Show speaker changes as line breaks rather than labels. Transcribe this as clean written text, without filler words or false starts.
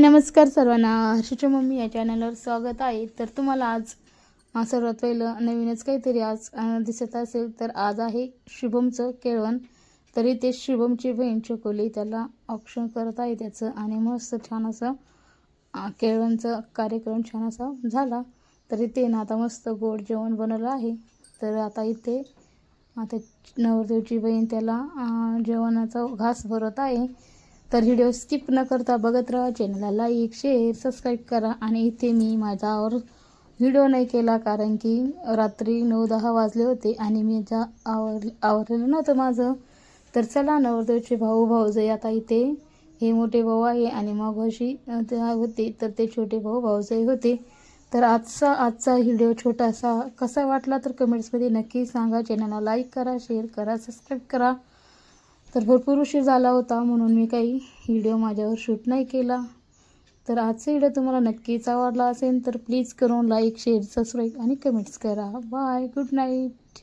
नमस्कार सर्वांना, हर्षूच्या मम्मी या चॅनलवर स्वागत आहे. तर तुम्हाला आज सर्वात पहिलं नवीनच काहीतरी आज दिसत असेल तर आज आहे शुभमचं केळवण. तरी ते शुभमची बहीण चकोली त्याला ऑप्शन करत आहे त्याचं, आणि मस्त छान असं केळवणचा कार्यक्रम छान असा झाला. तरी ते ना आता मस्त गोड जेवण बनवलं आहे. तर आता इथे आता नवरदेवची बहीण त्याला जेवणाचा घास भरत आहे. तर व्हिडिओ स्किप न करता बघत राहा. चॅनलला लाईक शेअर सबस्क्राईब करा. आणि इथे मी माझ्यावर व्हिडिओ नाही केला कारण की रात्री 9-10 वाजले होते आणि मी आवरलेलं नव्हतं माझं. तर चला, नवरदेवचे भाऊ भाऊजाई आता इथे हे मोठे भाऊ आहे आणि मग अशी होते तर ते छोटे भाऊ भाऊजाई होते. तर आजचा व्हिडिओ छोटासा कसा वाटला तर कमेंट्समध्ये नक्की सांगा. चॅनलला लाईक करा, शेअर करा, सबस्क्राईब करा. तर भरपूर उशीर झाला होता म्हणून मी काही व्हिडिओ माझ्यावर शूट नाही केला. तर आजचा व्हिडिओ तुम्हाला नक्कीच आवडला असेल तर प्लीज करून लाईक शेअर सबस्क्राईब आणि कमेंट्स करा. Bye, good night.